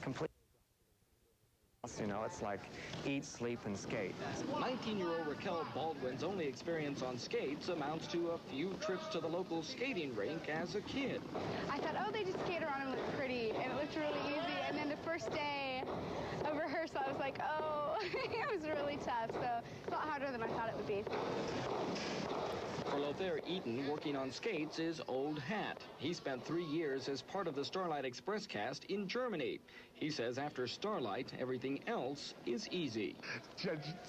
Complete. You know, it's like eat, sleep, and skate. 19-year-old Raquel Baldwin's only experience on skates amounts to a few trips to the local skating rink as a kid. I thought, oh, they just skate around and look pretty, and it looked really easy. And then the first day of rehearsal, I was like, oh, it was really tough. So it's a lot harder than I thought it would be. For Lothair Eaton, working on skates is old hat. He spent 3 years as part of the Starlight Express cast in Germany. He says after Starlight, everything else is easy.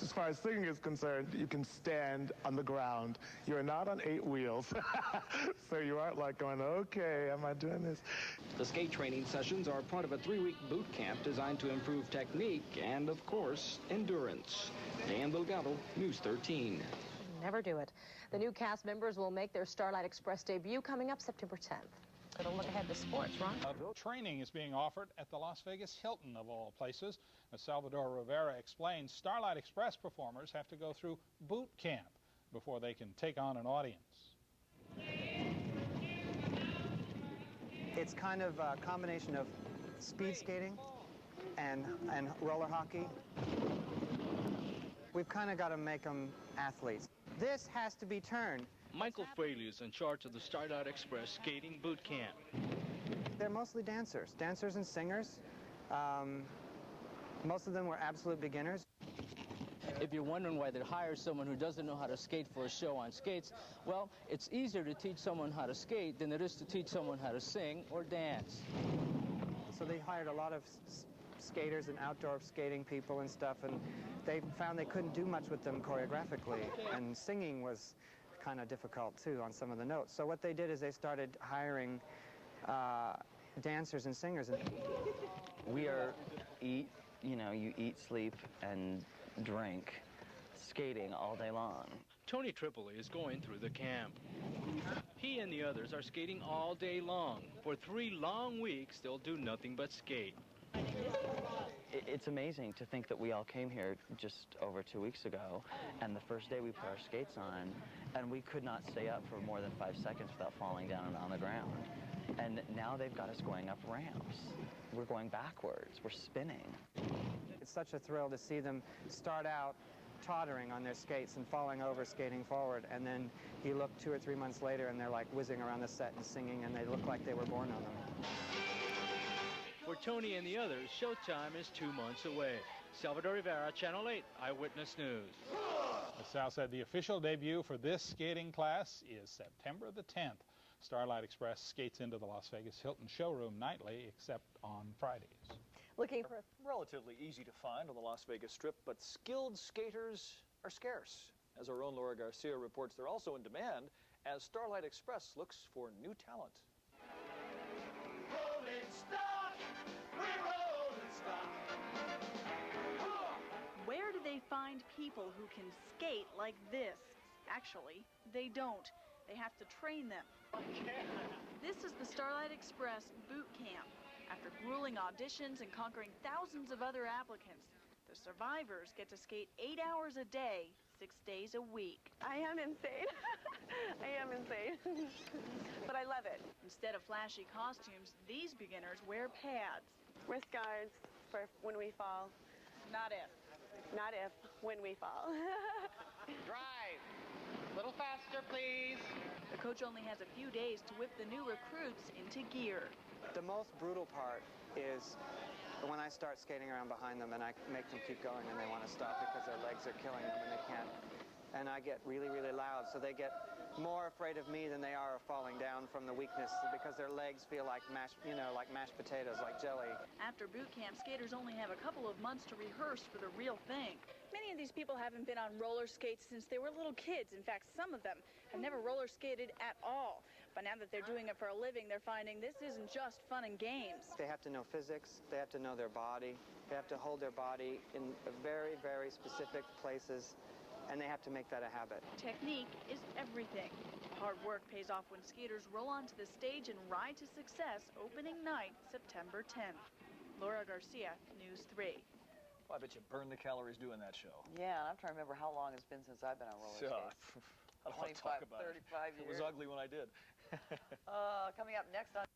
As far as singing is concerned, you can stand on the ground. You're not on 8 wheels. So you aren't like going, okay, am I doing this? The skate training sessions are part of a 3-week boot camp designed to improve technique and, of course, endurance. Dan Delgado, News 13. Never do it. The new cast members will make their Starlight Express debut coming up September 10th. It'll look ahead to sports, Ron. Training is being offered at the Las Vegas Hilton, of all places. As Salvador Rivera explains, Starlight Express performers have to go through boot camp before they can take on an audience. It's kind of a combination of speed skating and roller hockey. We've kind of got to make them athletes. This has to be turned. Michael Fraley is in charge of the Starlight Express skating boot camp. They're mostly dancers and singers. Most of them were absolute beginners. If you're wondering why they hire someone who doesn't know how to skate for a show on skates, well, it's easier to teach someone how to skate than it is to teach someone how to sing or dance. So they hired a lot of skaters and outdoor skating people and stuff, and they found they couldn't do much with them choreographically, and singing was kind of difficult too on some of the notes. So what they did is they started hiring dancers and singers. We are you eat, sleep, and drink skating all day long. Tony Tripoli is going through the camp. He and the others are skating all day long. For 3 long weeks, they'll do nothing but skate. It's amazing to think that we all came here just over 2 weeks ago, and the first day we put our skates on, and we could not stay up for more than 5 seconds without falling down and on the ground. And now they've got us going up ramps. We're going backwards. We're spinning. It's such a thrill to see them start out tottering on their skates and falling over, skating forward, and then you look 2 or 3 months later and they're like whizzing around the set and singing, and they look like they were born on them. For Tony and the others, showtime is 2 months away. Salvador Rivera, Channel 8 Eyewitness News. As Sal said, the official debut for this skating class is September the 10th. Starlight Express skates into the Las Vegas Hilton showroom nightly, except on Fridays. Looking for relatively easy to find on the Las Vegas Strip, but skilled skaters are scarce. As our own Laura Garcia reports, they're also in demand as Starlight Express looks for new talent. Rolling Stock, we're Rolling Stock. Where do they find people who can skate like this? Actually, they don't. They have to train them. This is the Starlight Express boot camp. After grueling auditions and conquering thousands of other applicants, the survivors get to skate 8 hours a day, 6 days a week. I am insane. I am insane. But I love it. Instead of flashy costumes, these beginners wear pads. Wrist guards for when we fall. Not if. Not if, when we fall. Drive. A little faster, please. The coach only has a few days to whip the new recruits into gear. The most brutal part is when I start skating around behind them and I make them keep going and they want to stop because their legs are killing them and they can't. And I get really, really loud, so they get more afraid of me than they are of falling down from the weakness because their legs feel like mashed potatoes, like jelly. After boot camp, skaters only have a couple of months to rehearse for the real thing. Many of these people haven't been on roller skates since they were little kids. In fact, some of them have never roller skated at all. But now that they're doing it for a living, they're finding this isn't just fun and games. They have to know physics. They have to know their body. They have to hold their body in very, very specific places, and they have to make that a habit. Technique is everything. Hard work pays off when skaters roll onto the stage and ride to success opening night, September 10th. Laura Garcia, News 3. Well, I bet you burned the calories doing that show. Yeah, I'm trying to remember how long it's been since I've been on roller skates. I don't want to talk about 35 it. years. It was ugly when I did. Coming up next on